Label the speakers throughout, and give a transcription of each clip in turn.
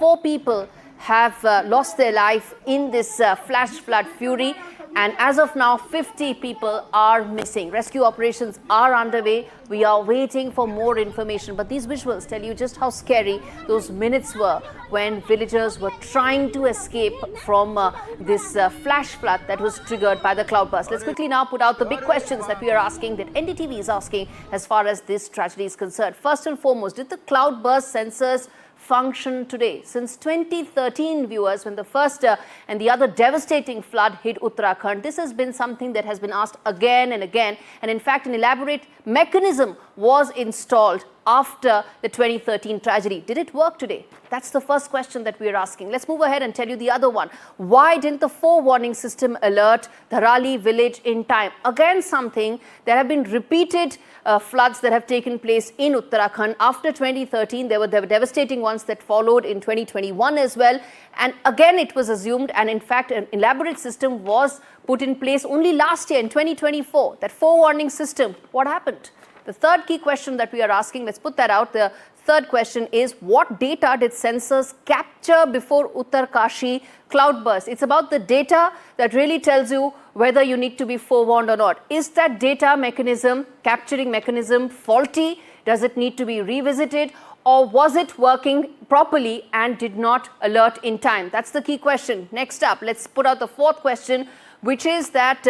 Speaker 1: 4 people have lost their life in this flash flood fury. And as of now, 50 people are missing. Rescue operations are underway. We are waiting for more information. But these visuals tell you just how scary those minutes were when villagers were trying to escape from this flash flood that was triggered by the cloudburst. Let's quickly now put out the big questions that we are asking, that NDTV is asking as far as this tragedy is concerned. First and foremost, did the cloudburst sensors function today? Since 2013, viewers, when the first and the other devastating flood hit Uttarakhand, this has been something that has been asked again and again. And in fact, an elaborate mechanism was installed after the 2013 tragedy. Did it work today? That's the first question that we are asking. Let's move ahead and tell you the other one. Why didn't the forewarning system alert Dharali village in time? Again, something, there have been repeated floods that have taken place in Uttarakhand. After 2013, there were devastating ones that followed in 2021 as well. And again, it was assumed, and in fact, an elaborate system was put in place only last year in 2024. That forewarning system, what happened? The third key question that we are asking, let's put that out. The third question is, what data did sensors capture before Uttarkashi cloudburst? It's about the data that really tells you whether you need to be forewarned or not. Is that data mechanism, capturing mechanism, faulty? Does it need to be revisited? Or was it working properly and did not alert in time? That's the key question. Next up, let's put out the fourth question, which is that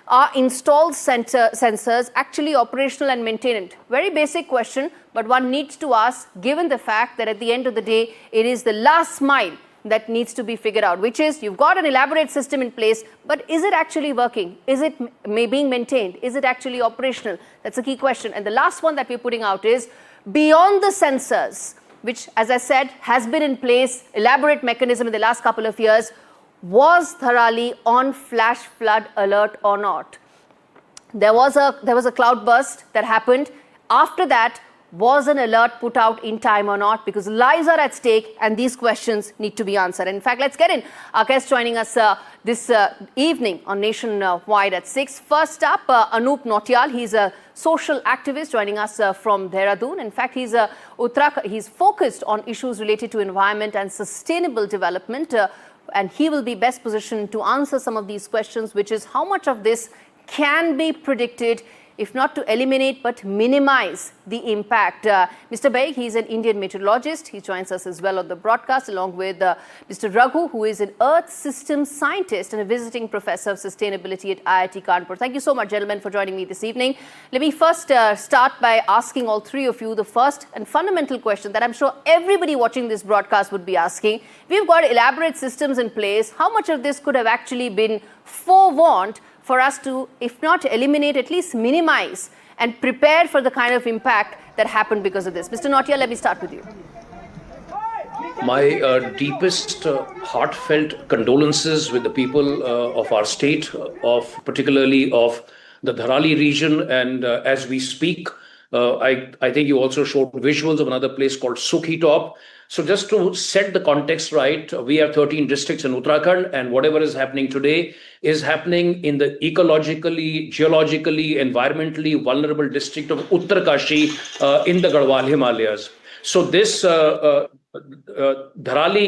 Speaker 1: are installed sensors actually operational and maintained? Very basic question, but one needs to ask, given the fact that at the end of the day, it is the last mile that needs to be figured out, which is you've got an elaborate system in place, but is it actually working? Is it being maintained? Is it actually operational? That's a key question. And the last one that we're putting out is, beyond the sensors, which, as I said, has been in place, elaborate mechanism in the last couple of years, was Dharali on flash flood alert or not? There was a cloudburst that happened. After that, was an alert put out in time or not? Because lives are at stake and these questions need to be answered. And in fact, let's get in our guest joining us this evening on Nationwide at 6. First up, Anup Nautiyal. He's a social activist joining us from Dehradun. In fact, he's focused on issues related to environment and sustainable development. And he will be best positioned to answer some of these questions, which is how much of this can be predicted, if not to eliminate, but minimize the impact. Mr. Baig, he's an Indian meteorologist. He joins us as well on the broadcast, along with Mr. Raghu, who is an Earth Systems scientist and a visiting professor of sustainability at IIT Kanpur. Thank you so much, gentlemen, for joining me this evening. Let me first start by asking all three of you the first and fundamental question that I'm sure everybody watching this broadcast would be asking. We've got elaborate systems in place. How much of this could have actually been forewarned for us to, if not eliminate, at least minimize and prepare for the kind of impact that happened because of this? Mr. Nautiyal, let me start with you.
Speaker 2: My deepest heartfelt condolences with the people of our state, particularly of the Dharali region. And as we speak, I think you also showed visuals of another place called Sukhi Top. So just to set the context right, we have 13 districts in Uttarakhand, and whatever is happening today is happening in the ecologically, geologically, environmentally vulnerable district of Uttarkashi in the Garhwal Himalayas. So this Dharali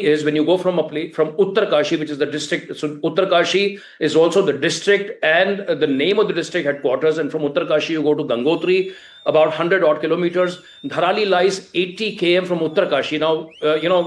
Speaker 2: is when you go from Uttarkashi, which is the district. So Uttarkashi is also the district and the name of the district headquarters. And from Uttarkashi, you go to Gangotri, about 100 odd kilometers. Dharali lies 80 km from Uttarkashi. Now,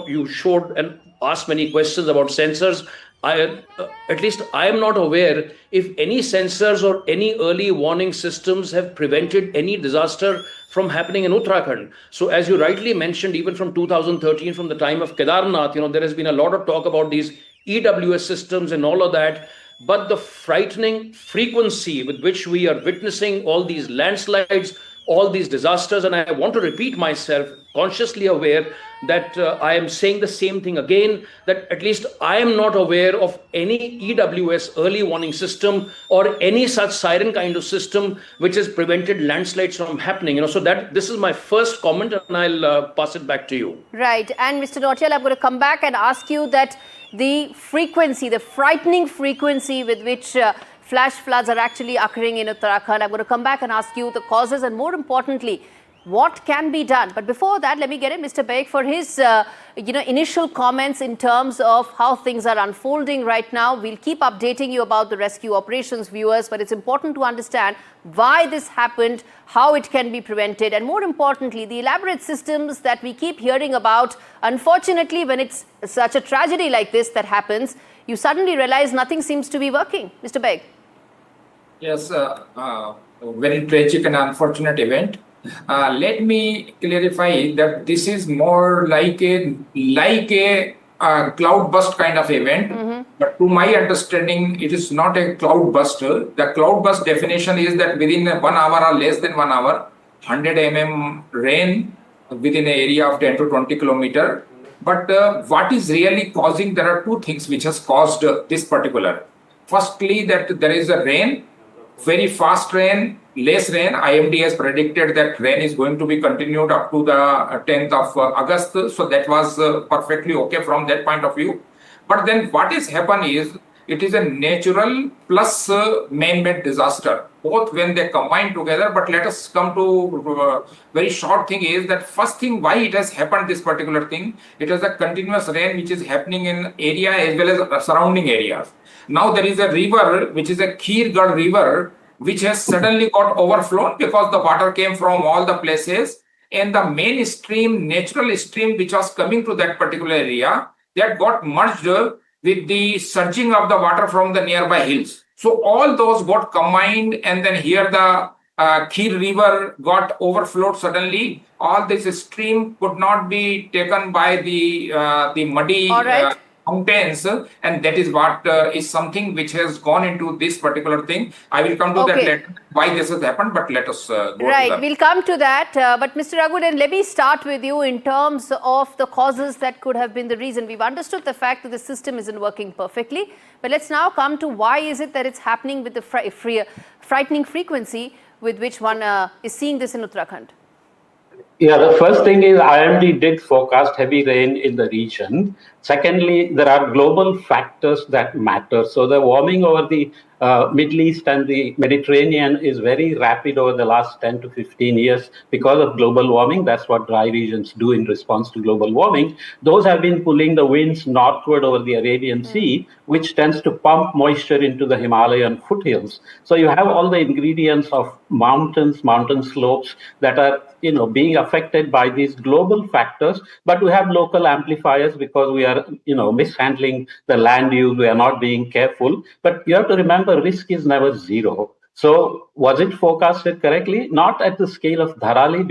Speaker 2: you showed and asked many questions about sensors. At least I am not aware if any sensors or any early warning systems have prevented any disaster from happening in Uttarakhand. So as you rightly mentioned, even from 2013, from the time of Kedarnath, there has been a lot of talk about these EWS systems and all of that. But the frightening frequency with which we are witnessing all these landslides, all these disasters, and I want to repeat myself, consciously aware that I am saying the same thing again, that at least I am not aware of any EWS early warning system or any such siren kind of system which has prevented landslides from happening. So that this is my first comment, and I'll pass it back to you.
Speaker 1: Right. And Mr. Nautiyal, I'm going to come back and ask you that the frequency, the frightening frequency with which flash floods are actually occurring in Uttarakhand. I'm going to come back and ask you the causes, and more importantly, what can be done? But before that, let me get in Mr. Beg for his initial comments in terms of how things are unfolding right now. We'll keep updating you about the rescue operations, viewers, but it's important to understand why this happened, how it can be prevented, and more importantly, the elaborate systems that we keep hearing about. Unfortunately, when it's such a tragedy like this that happens, you suddenly realize nothing seems to be working. Mr. Beg.
Speaker 3: Yes, very tragic and unfortunate event. Let me clarify that this is more like a cloudburst kind of event. But to my understanding, it is not a cloudburst. The cloudburst definition is that within 1 hour or less than 1 hour, 100 mm rain within an area of 10 to 20 kilometer. But what is really causing? There are two things which has caused this particular. Firstly, that there is a rain, very fast rain, less rain. IMD has predicted that rain is going to be continued up to the 10th of August. So that was perfectly okay from that point of view. But then what has happened is, it is a natural plus man-made disaster, both when they combine together. But let us come to very short thing is that first thing why it has happened, this particular thing, it is a continuous rain which is happening in area as well as surrounding areas. Now there is a river, which is a Kheer Ganga river, which has suddenly got overflown because the water came from all the places, and the main stream, natural stream, which was coming to that particular area, that got merged with the surging of the water from the nearby hills. So all those got combined, and then here the Kheer river got overflowed suddenly. All this stream could not be taken by the muddy mountains, and that is what is something which has gone into this particular thing. I will come to that later, why this has happened, but let us go to that.
Speaker 1: We'll come to that. But Mr. Raghudan, let me start with you in terms of the causes that could have been the reason. We've understood the fact that the system isn't working perfectly, but let's now come to why is it that it's happening with the frightening frequency with which one is seeing this in Uttarakhand?
Speaker 4: Yeah, the first thing is IMD did forecast heavy rain in the region. Secondly, there are global factors that matter. So the warming over the Middle East and the Mediterranean is very rapid over the last 10 to 15 years because of global warming. That's what dry regions do in response to global warming. Those have been pulling the winds northward over the Arabian Sea, which tends to pump moisture into the Himalayan foothills. So you have all the ingredients of mountains, mountain slopes that are being affected by these global factors, but we have local amplifiers because we are mishandling the land use, we are not being careful. But you have to remember, risk is never zero. So was it forecasted correctly? Not at the scale of Dharali,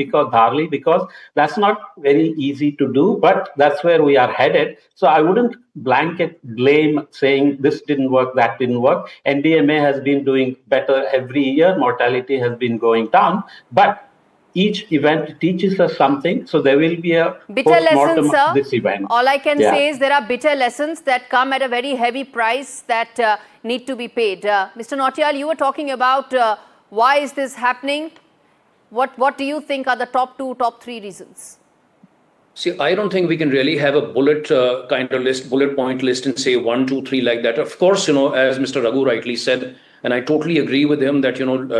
Speaker 4: because that's not very easy to do, but that's where we are headed. So I wouldn't blanket blame saying this didn't work, that didn't work. NDMA has been doing better every year. Mortality has been going down, but each event teaches us something, so there will be a
Speaker 1: bitter lessons, sir.
Speaker 4: Of this event.
Speaker 1: All I can say is there are bitter lessons that come at a very heavy price that need to be paid. Mr. Nautiyal, you were talking about why is this happening? What do you think are the top three reasons?
Speaker 2: See, I don't think we can really have a bullet point list and say 1, 2, 3 like that. Of course, as Mr. Raghu rightly said, and I totally agree with him that,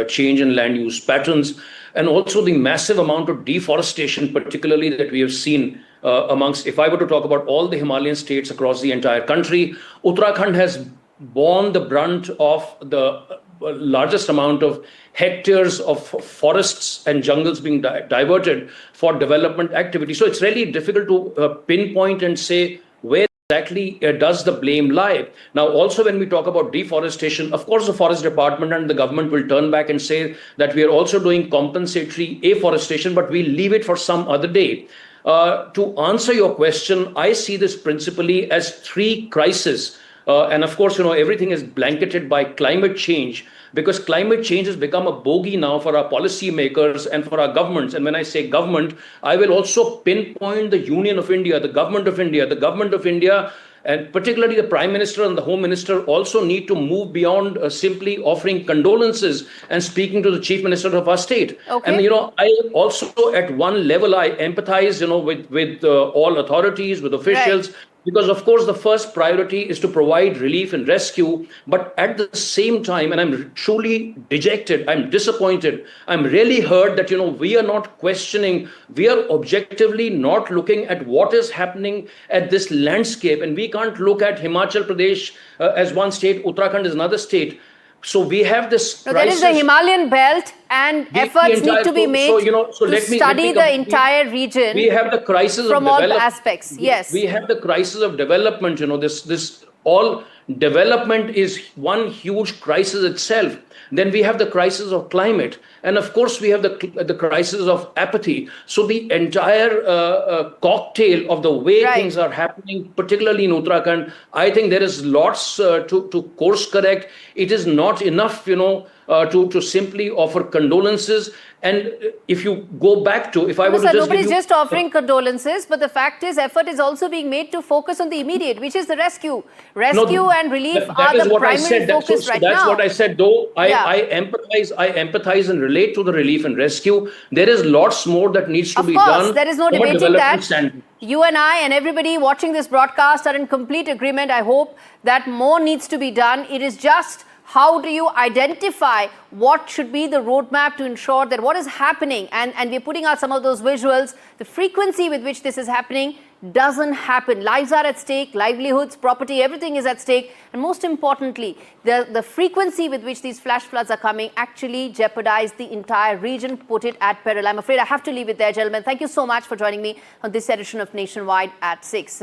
Speaker 2: change in land use patterns and also the massive amount of deforestation, particularly that we have seen amongst, if I were to talk about all the Himalayan states across the entire country, Uttarakhand has borne the brunt of the largest amount of hectares of forests and jungles being diverted for development activity. So it's really difficult to pinpoint and say where exactly does the blame lie. Now, also when we talk about deforestation, of course, the forest department and the government will turn back and say that we are also doing compensatory afforestation, but we'll leave it for some other day. To answer your question, I see this principally as 3 crises. And of course, everything is blanketed by climate change, because climate change has become a bogey now for our policymakers and for our governments. And when I say government, I will also pinpoint the Union of India, the government of India, and particularly the Prime Minister and the Home Minister also need to move beyond simply offering condolences and speaking to the Chief Minister of our state.
Speaker 1: Okay.
Speaker 2: And, I also at one level, I empathize, with all authorities, with officials.
Speaker 1: Right.
Speaker 2: because of course the first priority is to provide relief and rescue, but at the same time, and I'm truly dejected, I'm disappointed, I'm really hurt that we are not questioning, we are objectively not looking at what is happening at this landscape, and we can't look at Himachal Pradesh as one state, Uttarakhand is another state. So we have this
Speaker 1: So
Speaker 2: crisis.
Speaker 1: there is the Himalayan belt, and efforts need to be made to study the entire region.
Speaker 2: We have the crisis
Speaker 1: from
Speaker 2: of
Speaker 1: all
Speaker 2: development.
Speaker 1: aspects. Yes,
Speaker 2: We have the crisis of development. This all development is one huge crisis itself. Then we have the crisis of climate, and of course we have the crisis of apathy. So the entire cocktail of the way things are happening, particularly in Uttarakhand, I think there is lots to course correct. It is not enough, to simply offer condolences. And if you go back to, if I were to just
Speaker 1: nobody's just offering condolences, but the fact is effort is also being made to focus on the immediate, which is the rescue. Rescue and relief are the primary focus right now.
Speaker 2: That's what I said, though. I empathize and relate to the relief and rescue. There is lots more that needs to be done.
Speaker 1: Of course, there is no debating that. You and I and everybody watching this broadcast are in complete agreement. I hope that more needs to be done. It is just, how do you identify what should be the roadmap to ensure that what is happening, and we're putting out some of those visuals, the frequency with which this is happening doesn't happen. Lives are at stake, livelihoods, property, everything is at stake. And most importantly, the frequency with which these flash floods are coming actually jeopardize the entire region, put it at peril. I'm afraid I have to leave it there, gentlemen. Thank you so much for joining me on this edition of Nationwide at 6.